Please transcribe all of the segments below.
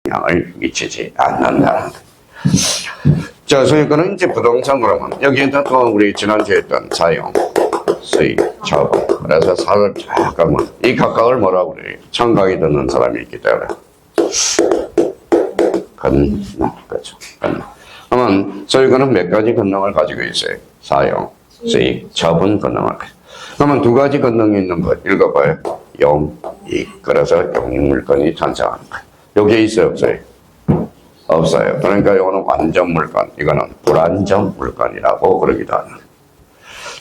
영향을 미치지 않는다. 자, 소유권은 이제 부동산 그러면 여기에다 또 우리 지난주에 했던 사용, 수익, 처분. 그래서 사를 쫙 가면 이 각각을 뭐라고 그래요? 청각이 듣는 사람이 있기 때문에. 건능, 그렇죠. 건능. 그러면 소유권은 몇 가지 건능을 가지고 있어요? 사용, 수익, 처분 건능을. 그러면 두 가지 건능이 있는 거 읽어봐요. 용, 이익. 그래서 용익물건이 탄생하는 거예요. 여기에 있어요, 없어요? 없어요. 그러니까 이거는 완전 물건, 이거는 불완전 물건이라고 그러기도 하는 거예요.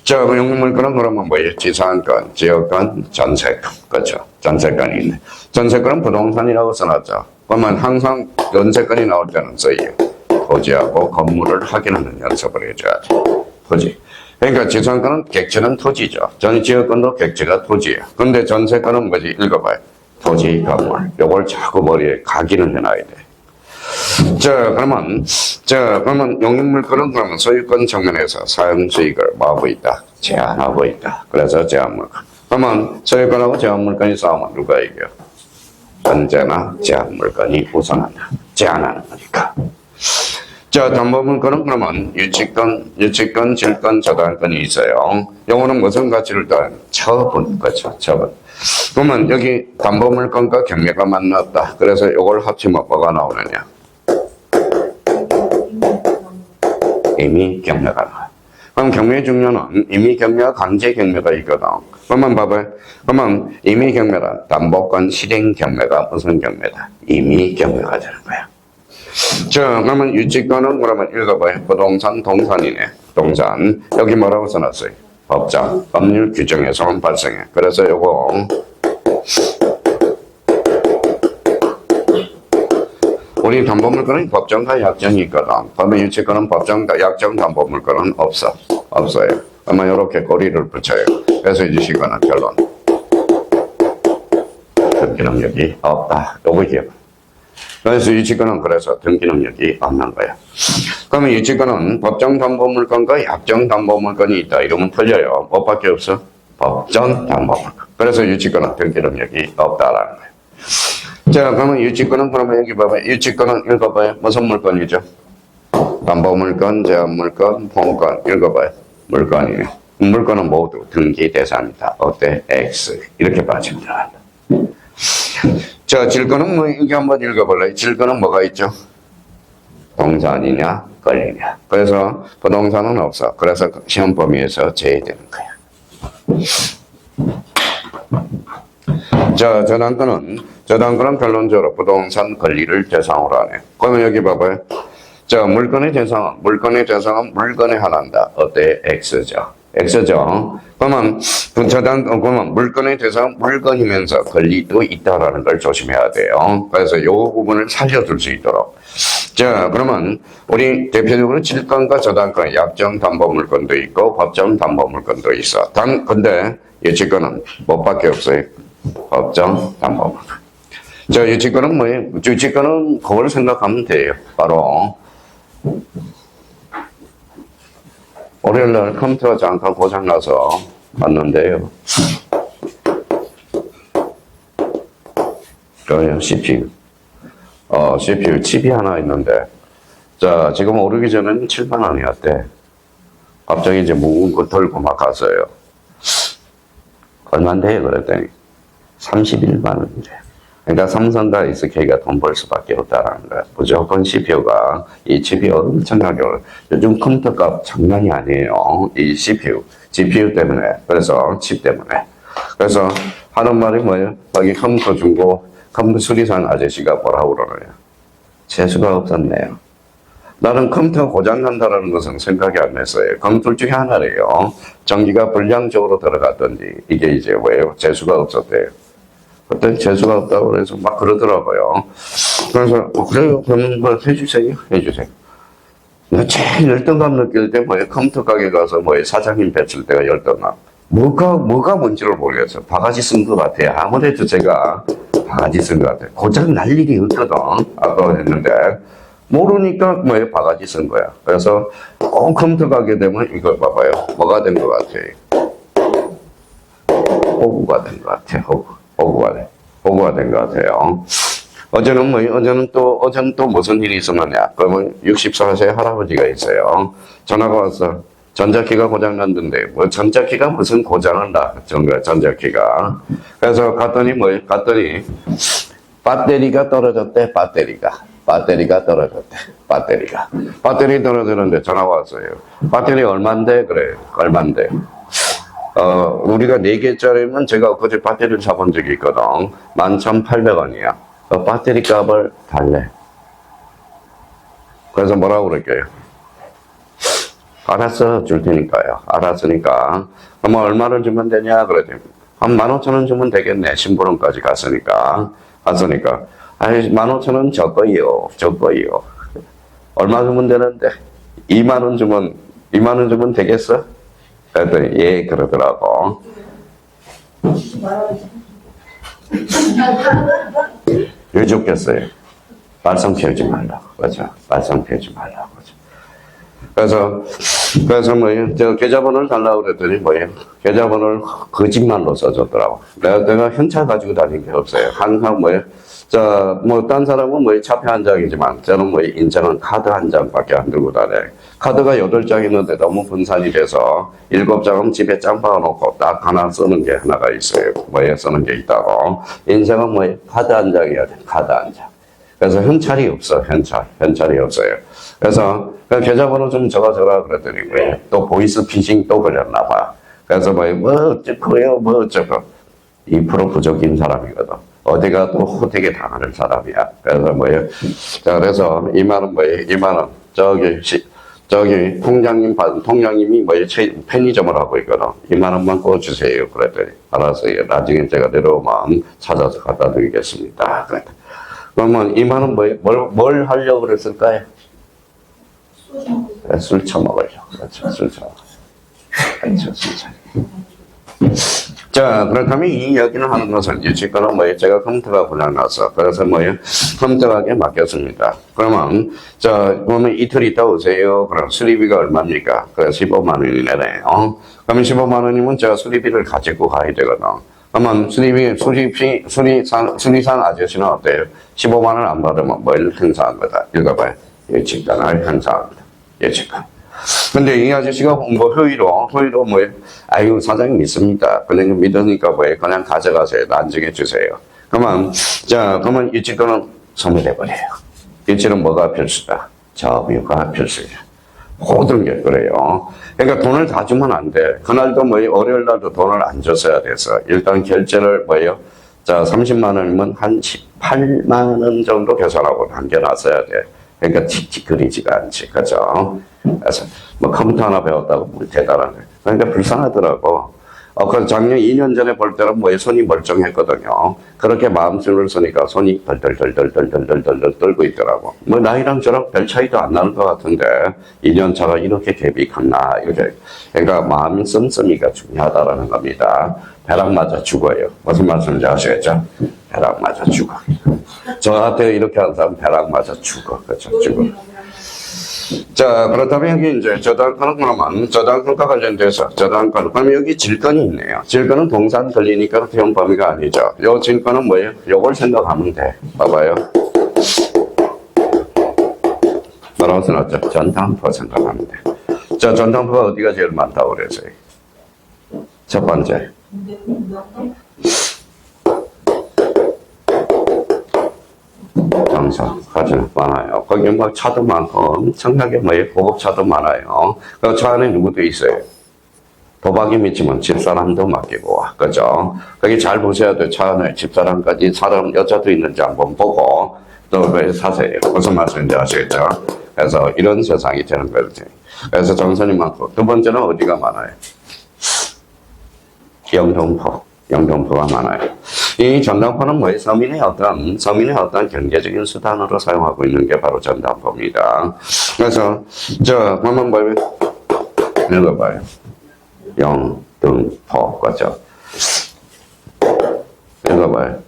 자, 용익물건은 그러면 뭐예요? 지상권, 지역권, 전세권. 그렇죠. 전세권이 있네. 전세권은 부동산이라고 써놨죠. 그러면 항상 전세권이 나올 때는 써요. 토지하고 건물을 확인하는 연습을 해줘야죠. 토지. 그러니까 지상권은 객지는 토지죠. 지역권도 객지가 토지예요. 근데 전세권은 뭐지? 읽어봐요. 토지, 건물. 요걸 자꾸 머리에 각인을 해놔야 돼. 그러면 용익물건은 그러면 소유권 측면에서 사용 수익을 뭐하고 있다? 제한하고 있다. 그래서 제한물건. 그러면 소유권하고 제한물건이 싸우면 누가 이겨요? 언제나 제한물건이 우선한다. 제한하는 거니까. 자, 담보물건은 그러면 유치권, 질권, 저당권이 있어요. 요거는 무슨 가치를 따른? 처분, 그렇죠. 처분. 그러면 여기 담보물건과 경매가 만났다. 그래서 요걸 합치면 뭐가 나오느냐? 임의 경매가 나와요. 그럼 경매 중요는 임의 경매와 강제 경매가 있거든. 그러면 봐봐요. 그러면 임의 경매란 담보권 실행 경매가 무슨 경매다? 임의 경매가 되는 거야. 자, 그러면 유치권은 그러면 읽어봐요. 부동산 동산이네. 동산. 여기 뭐라고 써놨어요? 법정, 법률 규정에서만 발생해. 그래서 요거 우리 담보물건은 법정과 약정이 있거든. 그러면 유치권은 법정과 약정 담보물건은 없어요. 그러면 이렇게 꼬리를 붙여요. 그래서 유치권은 결론. 등기 능력이 없다. 요거 기억. 그래서 유치권은 그래서 등기 능력이 없는 거야. 그러면 유치권은 법정 담보물건과 약정 담보물건이 있다. 이러면 틀려요. 뭐밖에 없어? 법정 담보물건. 그래서 유치권은 등기 능력이 없다라는 거예요. 자, 그러면 유치권은 그러면 여기 봐봐요. 유치권은 읽어봐요. 무슨 물건이죠? 담보물건, 제한물건, 본권. 읽어봐요. 물건이에요. 물건은 모두 등기 대상이다. 어때? X. 이렇게 빠지면 들어간다. 자, 질권은 뭐, 이게 한번 읽어볼래요? 질권은 뭐가 있죠? 동산이냐, 권리냐. 그래서 부동산은 없어. 그래서 시험 범위에서 제외되는 거야. 자, 저당권은 결론적으로 부동산 권리를 대상으로 하네. 그러면 여기 봐봐요. 자, 물건의 대상은 물건에 하나인다. 어때? X죠. X죠. 그러면 물건의 대상은 물건이면서 권리도 있다라는 걸 조심해야 돼요. 그래서 요 부분을 살려둘 수 있도록. 자, 그러면 우리 대표적으로 질권과 저당권, 약정 담보물건도 있고 법정 담보물건도 있어. 근데 유치권은 뭐밖에 없어요? 법정 담보물건. 자, 유치권은 뭐예요? 유치권은 그걸 생각하면 돼요. 바로 월요일날 컴퓨터가 잠깐 고장나서 왔는데요. 그래요, CPU. CPU 칩이 하나 있는데, 자, 지금 오르기 전에는 7만 원이었대. 갑자기 이제 무거운 거 들고 막 갔어요. 얼마인데? 그랬더니 31만 원이래. 그러니까 삼성과 SK가 돈 벌 수밖에 없다라는 거야. 무조건 CPU가, 이 칩이 엄청나게 어려워. 요즘 컴퓨터 값 장난이 아니에요. 이 CPU, GPU 때문에. 그래서 칩 때문에. 그래서 하는 말이 뭐예요? 거기 컴퓨터 중고, 컴퓨터 수리산 아저씨가 뭐라고 그러느냐. 재수가 없었네요. 나는 컴퓨터 고장난다는 것은 생각이 안 났어요. 그럼 둘 중에 하나래요. 전기가 불량적으로 들어갔던지, 이게 이제 왜요? 재수가 없었대요. 그때 재수가 없다고 그래서 막 그러더라고요. 그래서, 그래요? 그러면 뭐 해주세요. 내가 제일 열등감 느낄 때 뭐예요? 컴퓨터 가게 가서 뭐예요? 사장님 뵀을 때가 열등감. 뭐가 뭔지를 모르겠어요. 바가지 쓴 것 같아요. 아무래도 제가 바가지 쓴 것 같아요. 고장 날 일이 없거든. 아까 했는데. 모르니까 뭐예요? 바가지 쓴 거야. 그래서 꼭 컴퓨터 가게 되면 이걸 봐봐요. 뭐가 된 것 같아요? 호구가 된 것 같아요. 호구가 된 것 같아요. 어제는 또 무슨 일이 있었느냐. 그러면 64세 할아버지가 있어요. 전화가 왔어. 전자키가 고장났는데, 전자키가 무슨 고장을 전자키가. 그래서 갔더니 배터리가 떨어졌대, 배터리가 떨어졌대, 배터리 떨어졌는데 전화가 왔어요. 배터리 얼만데? 그래, 얼만데? 우리가 4개짜리면 제가 엊그제 배터리를 사본 적이 있거든. 11,800원이야. 배터리 값을 달래. 그래서 뭐라고 그럴게요? 알았어, 줄 테니까요. 알았으니까. 그럼 얼마를 주면 되냐? 그러더니, 한 15,000원 주면 되겠네. 심부름까지 갔으니까. 아이, 15,000원 적어요. 얼마 주면 되는데? 2만 원 주면 되겠어? 그랬더니, 예, 그러더라고. 왜 좋겠어요? 말썽 피우지 말라고. 그죠? 말썽 피우지 말라고. 그래서 저 계좌번호를 달라고 그랬더니 계좌번호를 거짓말로 써줬더라고. 내가 현찰 가지고 다니는 게 없어요. 항상 딴 사람은 차표 한 장이지만 저는 인정은 카드 한 장밖에 안 들고 다녀요. 카드가 8장 있는데 너무 분산이 돼서 7장은 집에 짱 박아놓고 딱 하나 쓰는 게 하나가 있어요. 쓰는 게 있다고. 인생은 카드 한 장이어야 돼. 카드 한 장. 그래서 현찰이 없어. 현찰이 없어요. 그래서 계좌번호 좀 적어줘라 그랬더니 또 보이스피싱 또 걸렸나 봐. 그래서 어쩌고 2% 부족인 사람이거든. 어디가 또 호되게 당하는 사람이야. 그래서 자, 그래서 2만원 저기 통장님이 편의점을 하고 있거든. 2만원만 꿔주세요. 그랬더니 알았어요. 나중에 제가 내려오면 찾아서 갖다 드리겠습니다. 그랬더니 그러면 2만원 뭘 하려고 그랬을까요? 술 처먹으려고. 그렇죠. 술 처먹으려고. 자, 그렇다면 이 이야기를 하는 것은 지금은 제가 컴퓨터가 고장나서 그래서 컴퓨터하게 맡겼습니다. 그러면 이틀 있다 오세요. 그럼 수리비가 얼마입니까? 그래 15만 원이네요. 그러면 15만 원이면 제가 수리비를 가지고 가야 되거든. 그러면 수리산 아저씨는 어때요? 15만 원 안 받으면 뭘 행사한 거다. 읽어봐요. 예측단을 행사합니다. 예측단. 근데 이 아저씨가 회의로 아유, 사장님 믿습니다. 그냥 믿으니까 그냥 가져가세요. 나중에 주세요. 그러면 예측단은 소멸해버려요. 예측은 뭐가 필수다? 점유가 필수예요. 모든 게 그래요. 그러니까 돈을 다 주면 안 돼. 그날도 월요일 날도 돈을 안 줬어야 돼서 일단 결제를 30만 원이면 한 18만 원 정도 계산하고 남겨놨어야 돼. 그러니까 틱틱거리지가 않지. 그죠? 그래서 컴퓨터 하나 배웠다고 대단한 거예요. 그러니까 불쌍하더라고. 그래서 작년 2년 전에 볼 때는 손이 멀쩡했거든요. 그렇게 마음술을 쓰니까 손이 덜덜덜덜덜덜덜 떨고 있더라고. 나이랑 저랑 별 차이도 안 나는 것 같은데 2년 차가 이렇게 갭이 컸나 이렇게. 그러니까 마음 씀씀이가 중요하다라는 겁니다. 벼락 맞아 죽어요. 무슨 말씀인지 아시겠죠? 벼락 맞아 죽어. 저한테 이렇게 하는 사람 벼락 맞아 죽어. 그렇죠? 죽어. 자, 그렇다면 여기 이제 저당권은 그러면 저당권과 관련돼서 그럼 여기 질권이 있네요. 질권은 동산 걸리니까 태용 범위가 아니죠. 요 질권은 뭐예요? 요걸 생각하면 돼. 봐봐요. 뭐라고 써놨죠? 전당포 생각하면 돼. 자, 전당포가 어디가 제일 많다고 그랬어요? 첫 번째. 장사, 가진 많아요. 거기 차도 많고 엄청나게 고급차도 많아요. 그 차 안에 누구도 있어요. 도박이 미치면 집사람도 맡기고 와. 그죠? 거기 잘 보셔야 돼. 차 안에 집사람까지 여자도 있는지 한번 보고 또 사세요. 무슨 말씀인지 아시겠죠? 그래서 이런 세상이 되는 거지. 그래서 정선이 많고 두 번째는 어디가 많아요? 영등포가 많아요. 이 전당포는 서민의 어떤 경제적인 수단으로 사용하고 있는 게 바로 전당포입니다. 그래서, 한번 읽어봐요. 영등포, 그죠? 읽어봐요.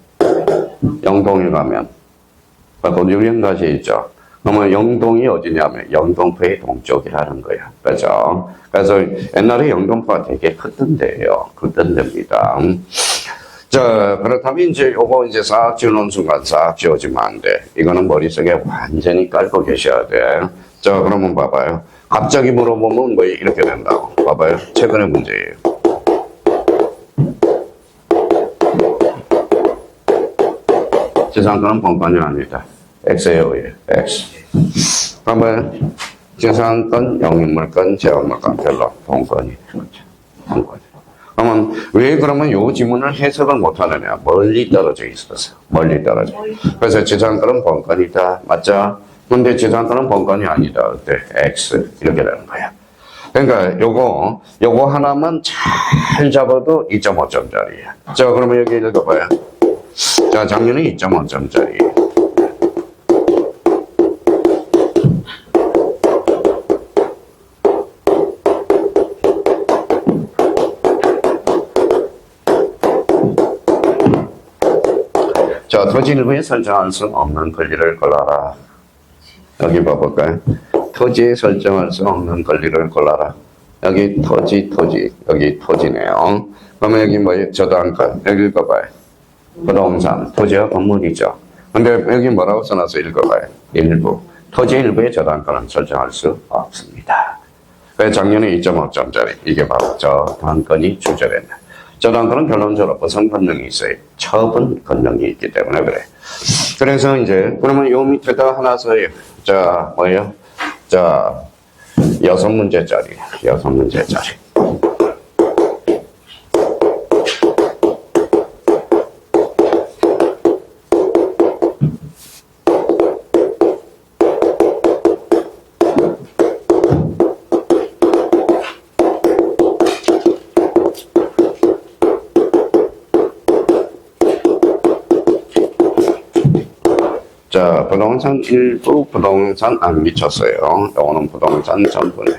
영동에 가면, 곧 유령가시 있죠? 그러면 영동이 어디냐면 영등포의 동쪽이라는 거야. 그죠? 그래서 옛날에 영등포가 되게 컸던 데예요. 컸던 데입니다. 자, 그렇다면 이제 요거 이제 싹 지우는 순간 싹 지워지면 안 돼. 이거는 머릿속에 완전히 깔고 계셔야 돼. 자, 그러면 봐봐요. 갑자기 물어보면 뭐 이렇게 된다고. 봐봐요. 최근의 문제예요. 지상권은 번건이 아니다. X예요, X. 그러면 지상권, 영인물권, 제한물권, 별로 번건이. 번건이. 그러면 왜 그러면 요 지문을 해석을 못하느냐? 멀리 떨어져 있어서. 멀리 떨어져. 그래서 지상권은 번건이다. 맞죠? 근데 지상권은 번건이 아니다. 어때? X. 이렇게 되는 거야. 그러니까 요거 하나만 잘 잡아도 2.5점짜리야. 자, 그러면 여기 읽어봐요. 자, 작년에 2.5점짜리. 자, 토지 일부에 설정할 수 없는 권리를 골라라. 여기 봐볼까요? 토지에 설정할 수 없는 권리를 골라라. 여기 토지, 여기 토지네요. 그러면 여기 뭐예요? 저당권. 여기 읽어봐요. 부동산, 토지와 건물이죠. 근데 여기 뭐라고 써놔서 읽어봐요? 일부. 토지 일부의 저당권은 설정할 수 없습니다. 그래서 작년에 2.5점짜리. 이게 바로 저당권이 출제된다. 저당권은 결론적으로 보상 권능이 있어요. 처분 권능이 있기 때문에 그래. 그래서 이제, 그러면 요 밑에다 하나 써요. 자, 뭐예요? 자, 6문제짜리. 6문제짜리. 자, 부동산 일부, 부동산 안 미쳤어요. 요거는 부동산 전부네.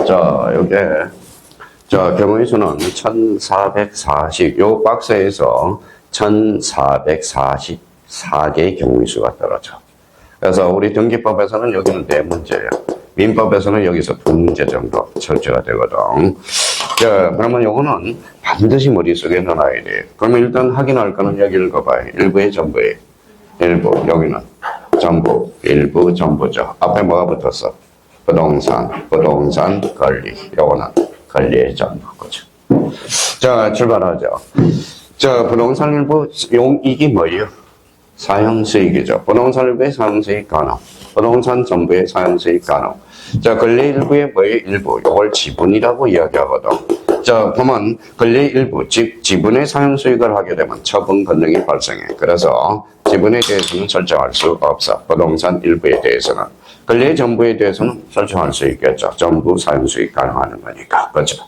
자, 요게, 자, 경우의 수는 1440, 요 박스에서 1444개의 경우의 수가 떨어져. 그래서 우리 등기법에서는 여기는 4문제예요. 민법에서는 여기서 2문제 정도 철저가 되거든. 자, 그러면 요거는 반드시 머릿속에 넣어놔야 돼. 그러면 일단 확인할 거는 여기 읽어봐요. 일부의 전부에. 일부, 여기는 전부, 일부, 전부죠. 앞에 뭐가 붙었어? 부동산, 권리. 요거는 권리의 전부, 그죠? 자, 출발하죠. 자, 부동산 일부, 이게 뭐예요? 사용수익이죠. 부동산 일부의 사용수익 가능. 부동산 전부의 사용수익 가능. 자, 권리 일부의 뭐예요? 일부. 요걸 지분이라고 이야기하거든. 자, 그러면 권리 일부, 즉 지분의 사용수익을 하게 되면 처분 권능이 발생해. 그래서 지분에 대해서는 설정할 수 없어. 부동산 일부에 대해서는. 권리 전부에 대해서는 설정할 수 있겠죠. 전부 사용수익 가능하는 거니까. 그렇죠?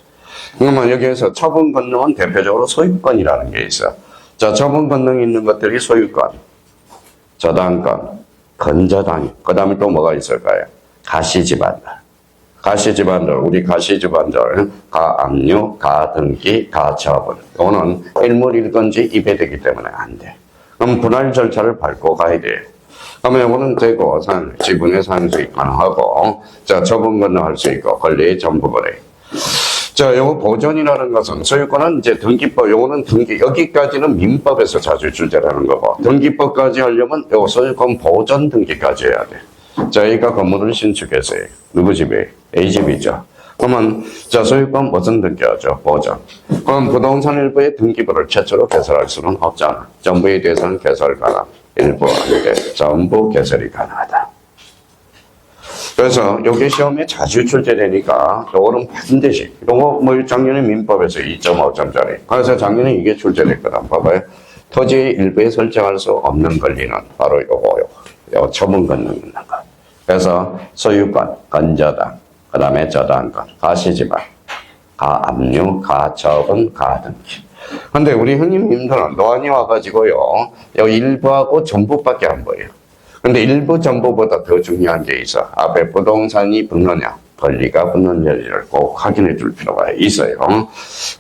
그러면 여기에서 처분 권능은 대표적으로 소유권이라는 게 있어. 자, 처분 권능이 있는 것들이 소유권, 저당권, 건저당, 그 다음에 또 뭐가 있을까요? 가시지반들. 가시지반들, 우리 가시지반들, 가압류, 가등기, 가처분. 이거는 일물일건지 입에되기 때문에 안 돼. 그럼 분할 절차를 밟고 가야 돼. 그러면 이거는 되고, 지분의 사용수익 가능하고, 자, 처분 권능할 수 있고, 권리의 전부 거래. 자, 요거 보존이라는 것은 소유권은 이제 등기법, 요거는 여기까지는 민법에서 자주 출제하는 거고, 등기법까지 하려면 요 소유권 보존 등기까지 해야 돼. 자, 여기가 건물을 신축했어요. 누구 집에? A 집이죠. 그러면, 자, 소유권 무슨 등기하죠? 보존. 그럼 부동산 일부의 등기부를 최초로 개설할 수는 없잖아. 전부에 대해서는 개설 가능. 일부 아닌데, 전부 개설이 가능하다. 그래서 요게 시험에 자주 출제되니까 요거는 반드시 요거 뭐 작년에 민법에서 2.5점짜리 그래서 작년에 이게 출제됐거든. 봐봐요. 토지 일부에 설정할 수 없는 권리는 바로 요거 처분 권능 있는 거. 그래서 소유권, 건저당, 그 다음에 저당권, 가시지방, 가압류, 가처분, 가등기. 근데 우리 형님들은 노안이 와가지고요, 여기 일부하고 전부밖에 안 보여요. 근데 일부 전부보다 더 중요한 게 있어. 앞에 부동산이 붙느냐, 권리가 붙느냐를 꼭 확인해 줄 필요가 있어요.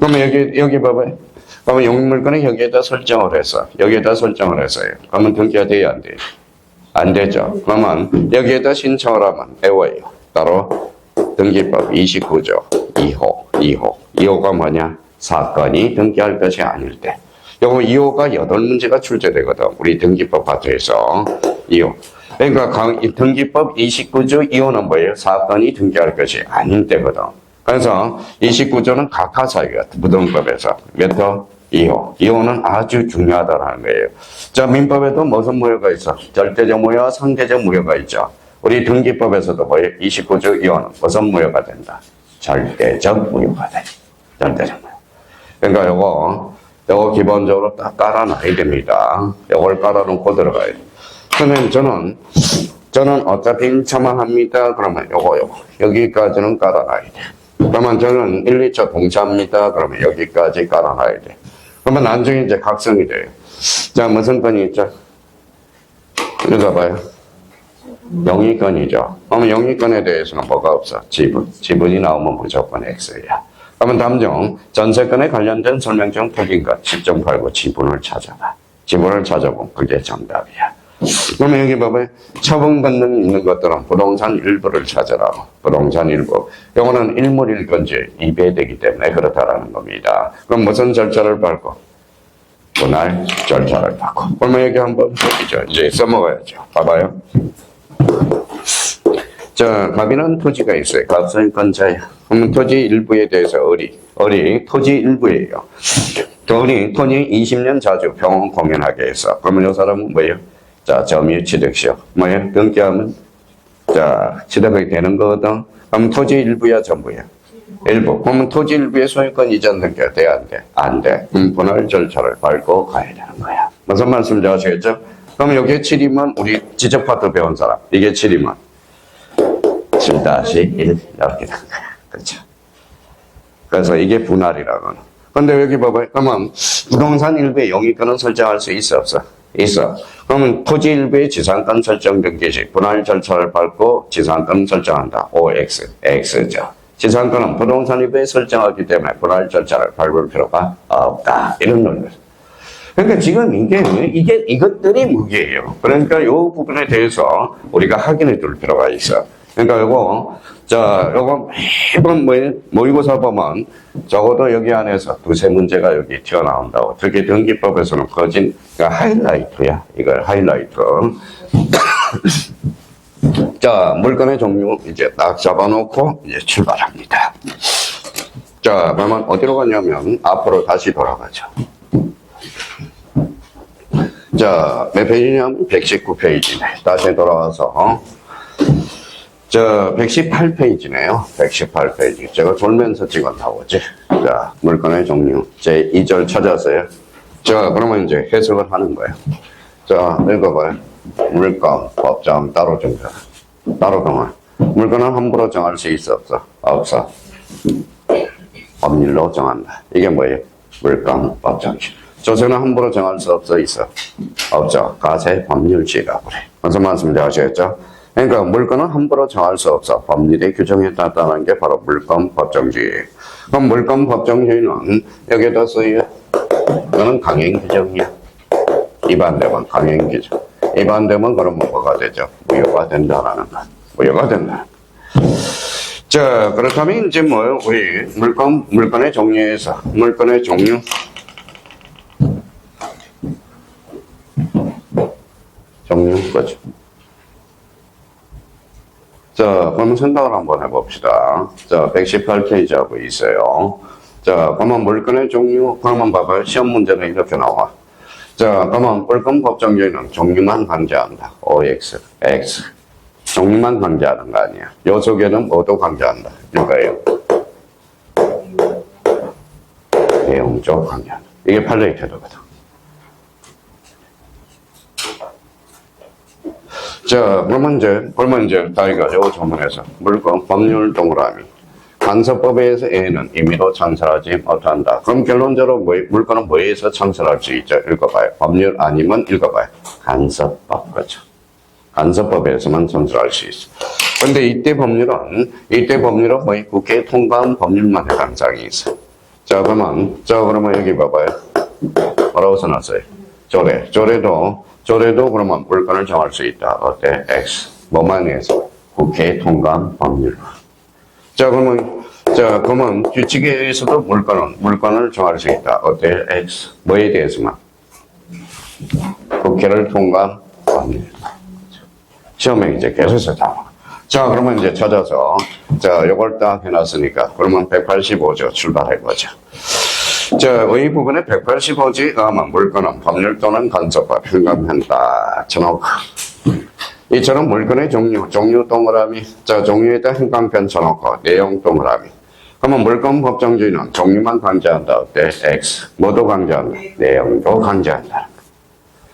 그러면 여기 봐봐요. 그러면 용물권을 여기에다 설정을 해서, 여기에다 설정을 했어요. 그러면 등기가 돼야 안 돼요? 안 되죠. 그러면 여기에다 신청을 하면 외워요. 따로 등기법 29조 2호가 뭐냐? 사건이 등기할 것이 아닐 때. 요거 2호가 8문제가 출제되거든. 우리 등기법 파트에서 2호. 그러니까 등기법 29조 2호는 뭐예요? 사건이 등기할 것이 아닐 때거든. 그래서 29조는 각하사유야. 부등법에서. 몇 호? 2호. 2호는 아주 중요하다는 거예요. 자, 민법에도 무슨 무효가 있어? 절대적 무효와 상대적 무효가 있죠. 우리 등기법에서도 뭐예요? 29조 2호는 무슨 무효가 된다? 절대적 무효가 돼. 절대적 무효. 그러니까 요거 기본적으로 딱 깔아놔야 됩니다. 요걸 깔아놓고 들어가야 돼. 그러면 저는 어차피 1차만 합니다. 그러면 요거. 여기까지는 깔아놔야 돼. 그러면 저는 1, 2차 동차합니다. 그러면 여기까지 깔아놔야 돼. 그러면 나중에 이제 각성이 돼요. 자, 무슨 건이 있죠? 읽어봐요. 영위권이죠. 그러면 영위권에 대해서는 뭐가 없어? 지분이 나오면 무조건 X야. 그러면 다음 중 전세권에 관련된 설명중 틀린 것 10.89 지분을 찾아봐. 지분을 찾아보면 그게 정답이야. 그러면 여기 봐봐요. 처분 권능이 있는 것들은 부동산 일부를 찾으라고. 부동산 일부. 이거는 일물일건지 2배되기 때문에 그렇다라는 겁니다. 그럼 무슨 절차를 밟고? 분할 절차를 밟고. 그러면 여기 한번 보시죠. 이제 써먹어야죠. 봐봐요. 자, 갑이는 토지가 있어요. 갑선권자야. 그러면 토지 일부에 대해서 을이 토지 일부예요. 토지 20년 자주 병원 공연하게 했어. 그러면 이 사람은 뭐예요? 자, 점유 취득시효. 뭐예요? 등기하면, 자, 취득이 되는 거거든. 그럼 토지 일부야, 전부야? 일부. 그러면 토지 일부의 소유권 이전 등기가 돼, 안 돼? 안 돼. 분할 절차를 밟고 가야 되는 거야. 무슨 말씀인지 아시겠죠? 그럼 여기에 7이면 우리 지적 파트 배운 사람. 이게 7이면 7-1 이렇게 된 거야. 그렇죠? 그래서 이게 분할이라고. 근데 여기 봐봐요. 그러면 부동산 일부의 영위권은 설정할 수 있어, 없어? 있어. 그러면 토지 일부의 지상권 설정 등기시 분할 절차를 밟고 지상권 설정한다. OX, X죠. 지상권은 부동산 일부에 설정하기 때문에 분할 절차를 밟을 필요가 없다. 이런 논리입니다. 그러니까 지금 이것들이 무게예요. 그러니까 이 부분에 대해서 우리가 확인해 둘 필요가 있어. 그러니까 요거 매번 모의고사 보면 적어도 여기 안에서 두세 문제가 여기 튀어나온다고. 특히 등기법에서는 거진, 그러니까 하이라이트야. 이걸 하이라이트. 자, 물건의 종류 이제 딱 잡아놓고 이제 출발합니다. 자, 그러면 어디로 가냐면 앞으로 다시 돌아가죠. 자, 몇 페이지냐면 119페이지네. 다시 돌아와서 저 118페이지네요. 118페이지. 제가 돌면서 찍었다고 지 자, 물건의 종류. 제 2절 찾았어요. 자, 그러면 이제 해석을 하는 거예요. 자, 읽어봐요. 물건, 법정, 따로 정정. 따로 정할. 물건은 함부로 정할 수 있어, 없어? 없어. 법률로 정한다. 이게 뭐예요? 물건, 법정시. 조세는 함부로 정할 수 없어, 있어? 없죠. 가세 법률시라고 그래. 무슨 말씀인지 아시겠죠? 그러니까 물건은 함부로 정할 수 없어. 법률의 규정에 따르는 게 바로 물건 법정주의. 그럼 물건 법정주의는 여기에다 쓰여. 이거는 강행 규정이야. 위반되면 강행 규정. 위반되면 그러면 뭐가 되죠? 무효가 된다라는 것. 무효가 된다. 자, 그렇다면 이제 우리 물건의 종류에서 물건의 종류. 종류 거죠. 자, 그러면 생각을 한번 해봅시다. 자, 118페이지 하고 있어요. 자, 그러면 물건의 종류, 그러면 봐봐요. 시험 문제는 이렇게 나와. 자, 그러면 물건 법정주의는 종류만 강제한다. OX, X. 종류만 강제하는 거 아니야. 요 속에는 모두 강제한다. 이거예요. 내용적 강제한다. 이게 팔레이 태도거든. 자, 그러면 이제 다 이거죠. 조문에서 물건 법률 동그라미. 간섭법에 의해서 A는 임의로 창설하지 못한다. 그럼 결론적으로 물건은 뭐에 의해서 창설할 수 있죠? 읽어봐요. 법률 아니면 읽어봐요. 간섭법. 그렇죠. 간섭법에 의해서만 창설할 수 있어. 근데 이때 법률은 거의 국회에 통과한 법률만 해당 사항이 있어. 자, 그러면 여기 봐봐요. 뭐라고 써놨어요? 조례도 그러면 물건을 정할 수 있다. 어때? X. 뭐만 해서? 국회에 통과한 법률. 자, 그러면 규칙에 의해서도 물건을 정할 수 있다. 어때? X. 뭐에 대해서만? 국회를 통과한 법률. 시험에 이제 계속해서 나와. 자, 그러면 이제 찾아서, 자, 요걸 딱 해놨으니까, 그러면 185조 출발해보자. 자, 의 부분에 185지 하면 물건은 법률 또는 간섭법, 행감한다. 쳐놓고. 이처럼 물건의 종류 동그라미. 자, 종류에다 행감편 쳐놓고, 내용 동그라미. 그러면 물건 법정주의는 종류만 강조한다. 어때? X. 뭐도 강조한다. 내용도 강조한다.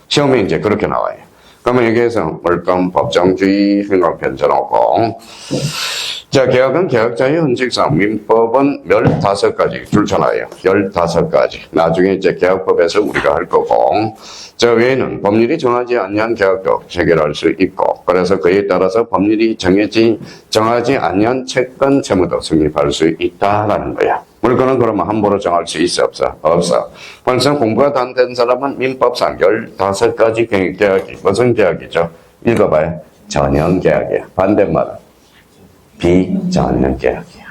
시험에 이제 그렇게 나와요. 그러면 여기에서 물건 법정주의 행감편 쳐놓고, 자, 개혁은 개혁자의 헌칙상, 민법은 15가지 줄쳐놔요. 15가지. 나중에 이제 개혁법에서 우리가 할 거고, 저 외에는 법률이 정하지 않는 개혁도 체결할 수 있고, 그래서 그에 따라서 법률이 정하지 않는 채권 채무도 성립할 수 있다라는 거야. 물건은 그러면 함부로 정할 수 있어, 없어? 없어. 벌써 공부가 다 된 사람은 민법상 15가지 계약이, 무슨 계약이죠? 읽어봐요. 전형계약이야. 반대말은 비전형 계약이야.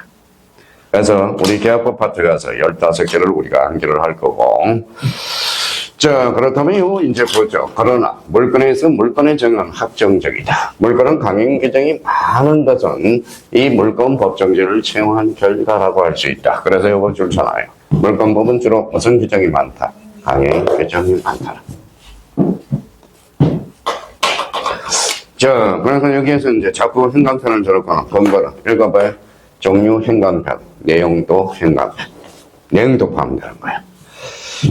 그래서 우리 계약법 파트 가서 15개를 우리가 암기를 할 거고, 자, 그렇다면 이제 보죠. 그러나 물건에서 물건의 정은 확정적이다. 물건은 강행 규정이 많은 것은 이 물건 법정지를 채용한 결과라고 할 수 있다. 그래서 이거 줄잖아요. 물건법은 주로 무슨 규정이 많다? 강행 규정이 많다. 자, 그래서 여기에서 이제 자꾸 행간편을 저렇거나 번거는 읽어봐요. 종류 행간편, 내용도 행간편. 내용도 포함되는 거야.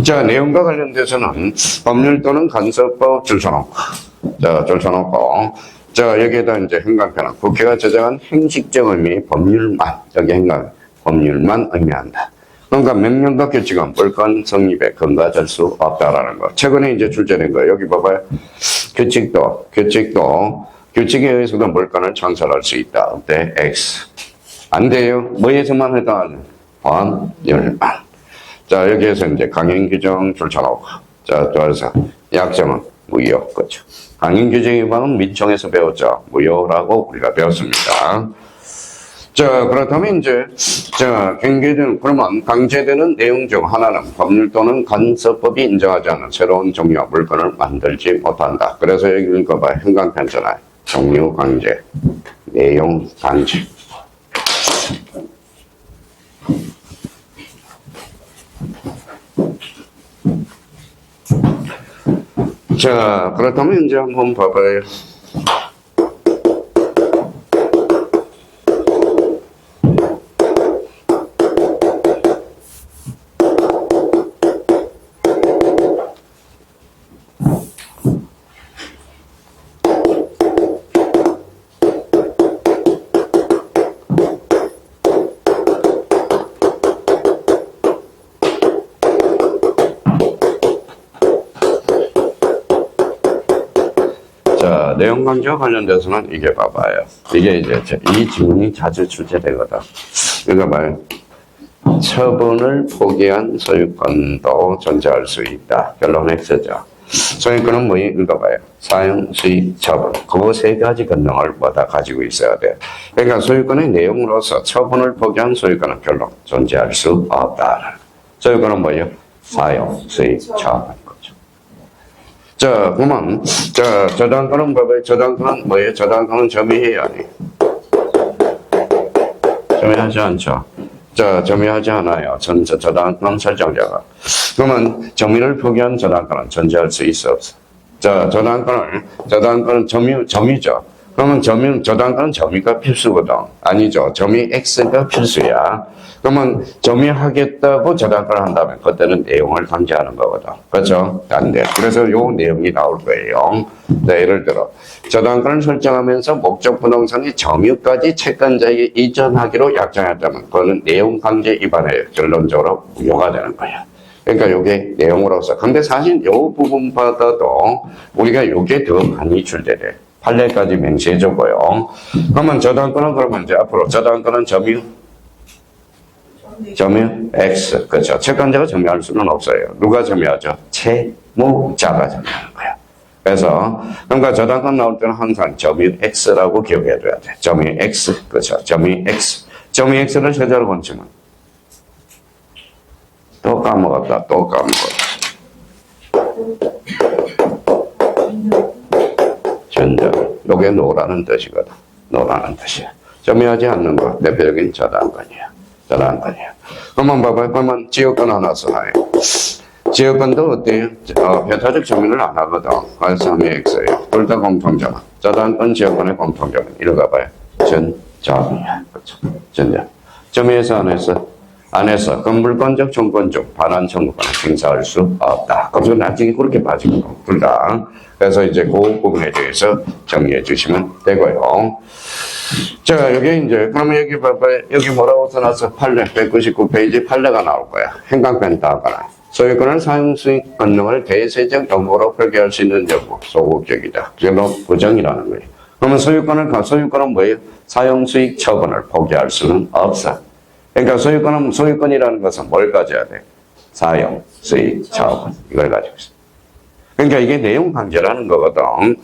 자, 내용과 관련돼서는 법률 또는 간섭법 줄쳐놓고, 자, 여기에다 이제 행간편은 국회가 제정한 행식적 의미 법률만, 여기 법률만 의미한다. 그러니까 명령과 규칙은 물건 성립에 근거될 수 없다라는 거. 최근에 이제 출제된 거 여기 봐봐요. 규칙에 의해서도 물건을 창설할 수 있다. 어때? X. 안 돼요. 뭐에서만 해당하는? 법률만. 자, 여기에서 이제 강행 규정 줄쳐놓고. 자, 또해서 약정은 무효. 그렇죠. 강행 규정의 방은 민청에서 배웠죠. 무효라고 우리가 배웠습니다. 자, 그렇다면 이제, 자, 그러면 강제되는 내용 중 하나는 법률 또는 간섭법이 인정하지 않는 새로운 종류와 물건을 만들지 못한다. 그래서 여기 읽어봐요. 행간편잖아요. 종류 강제, 내용 강제. 자, 그렇다면 이제 한번 봐봐요. 자, 내용 강조와 관련돼서는 이게 봐봐요. 이게 이제 이 질문이 자주 출제되거든. 이거 봐요. 처분을 포기한 소유권도 존재할 수 있다. 결론 X죠. 소유권은 뭐이? 읽어봐요. 사용, 수익, 처분. 그 세 가지 권능을 뭐다 가지고 있어야 돼. 그러니까 소유권의 내용으로서 처분을 포기한 소유권은 결론 존재할 수 없다. 소유권은 뭐예요? 사용, 수익, 처분. 자, 그러면, 자, 저당권은 봐봐요. 저당권은 뭐예요? 저당권은 점유해야 해. 점유하지 않죠. 자, 점유하지 않아요. 저당권 설정자가. 그러면 점유를 포기한 저당권은 존재할 수 있어, 없어? 자, 저당권은 점유죠. 그러면 저당권은 점유가 필수거든. 아니죠. 점유 X가 필수야. 그러면 점유하겠다고 저당권을 한다면 그때는 내용을 강제하는 거거든. 그렇죠? 안 돼. 그래서 요 내용이 나올 거예요. 자, 예를 들어 저당권을 설정하면서 목적 부동산이 점유까지 채권자에게 이전하기로 약정했다면 그거는 내용 강제 위반에 결론적으로 무효가 되는 거야. 그러니까 요게 내용으로서. 근데 사실 요 부분보다도 우리가 요게 더 많이 출제돼. 판례까지 맹세해줬고요. 그러면 저당권은 그러면 이제 앞으로 저당권은 점유 X. 그렇죠. 채권자가 점유할 수는 없어요. 누가 점유하죠? 채무자가 점유하는 거야. 그래서 그러니까 저당권 나올 때는 항상 점유 X라고 기억해줘야 돼. 점유 X. 그렇죠. 점유 X. 점유 X를 세자로 번치면 또 까먹었다. 또 까먹었다. 전전. 요게 노라는 뜻이거든. 노라는 뜻이야. 점유하지 않는 거. 대표적인 저당권이야. 저당권이야. 그러면 봐봐요. 그러면 지역권 하나 써놔요. 지역권도 어때요? 배타적 점유를 안 하거든. 그래서 3X예요. 둘 다 공통점. 저당권 지역권의 공통점. 읽어봐요. 전점이야. 그렇죠. 전점. 점유해서 안 했어? 안 해서 그 물권적 정권적 반환 청구권을 행사할 수 없다. 그래서 나중에 그렇게 빠지고 둘 다. 그래서 이제 그 부분에 대해서 정리해 주시면 되고요. 자, 여기 이제 그러면 여기 봐봐요. 여기 뭐라고 써놨어? 판례 199페이지 판례가 나올 거야. 행강편 다거나 소유권을 사용수익 권능을 대세적 영구로 표기할 수 있는 정보 소극적이다. 그래서 부정이라는 거예요. 그러면 소유권은 뭐예요? 사용수익 처분을 포기할 수는 없어. 그러니까 소유권이라는 것은 뭘 가져야 돼? 사용, 수익, 처분. 이걸 가지고 있어. 그러니까 이게 내용 강제라는 거거든.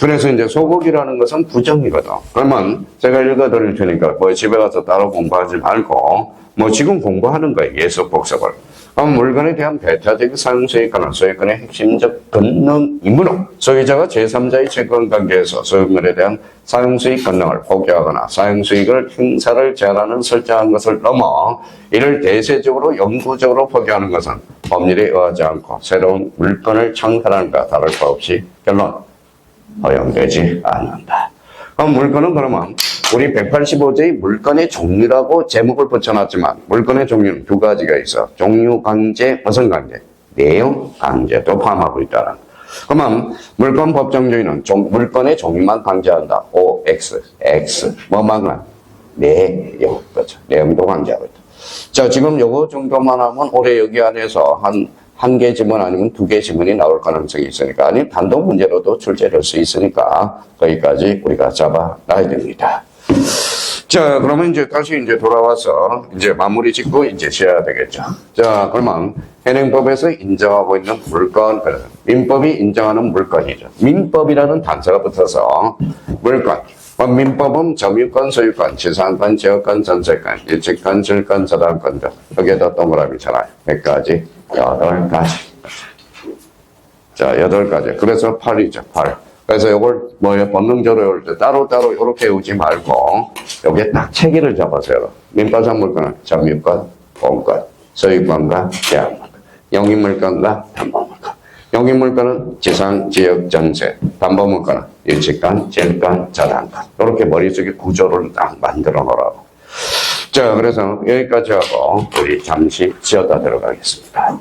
그래서 이제 소극이라는 것은 부정이거든. 그러면 제가 읽어드릴 테니까 뭐 집에 가서 따로 공부하지 말고 뭐 지금 공부하는 거예요. 예습 복습을. 그럼 물건에 대한 배타적 사용수익권은 소유권의 핵심적 권능이므로 소유자가 제3자의 채권 관계에서 소유물에 대한 사용수익 권능을 포기하거나 사용수익을 행사를 제한하는 설정한 것을 넘어 이를 대세적으로 영구적으로 포기하는 것은 법률에 의하지 않고 새로운 물건을 창설하는 것과 다를 바 없이 결론 허용되지 않는다. 그럼 물건은 그러면 우리 185조의 물건의 종류라고 제목을 붙여놨지만 물건의 종류는 두 가지가 있어. 종류 강제, 무슨 강제? 내용 강제도 포함하고 있다는. 그러면 물건 법정주의는 물건의 종류만 강제한다. OX, X, 뭐만 내용, 그렇죠. 내용도 강제하고 있다. 자, 지금 요거 정도만 하면 올해 여기 안에서 한 개 지문 아니면 두 개 지문이 나올 가능성이 있으니까, 아니 단독 문제로도 출제될 수 있으니까 거기까지 우리가 잡아놔야 됩니다. 자, 그러면 이제 다시 이제 돌아와서 이제 마무리 짓고 이제 지어야 되겠죠. 자, 그러면 현행법에서 인정하고 있는 물건, 민법이 인정하는 물건이죠. 민법이라는 단서가 붙어서 물건. 민법은 점유권, 소유권, 지상권, 지역권, 전세권, 일치권, 질권, 저당권 등 여기에다 동그라미잖아요. 몇 가지? 8가지. 자, 8가지. 그래서 8이죠, 8. 그래서 이걸 본능적으로 외울 때 따로따로 이렇게 외우지 말고 여기에 딱 체계를 잡아서요. 민법상 물건은 점유권, 공권, 소유권과 제한권, 영입물건과 담보물건. 영입물건은 지상, 지역, 전세, 담보물건은 일치권, 질권, 저당권. 이렇게 머릿속에 구조를 딱 만들어 놓으라고. 자, 그래서 여기까지 하고 우리 잠시 쉬었다 들어가겠습니다.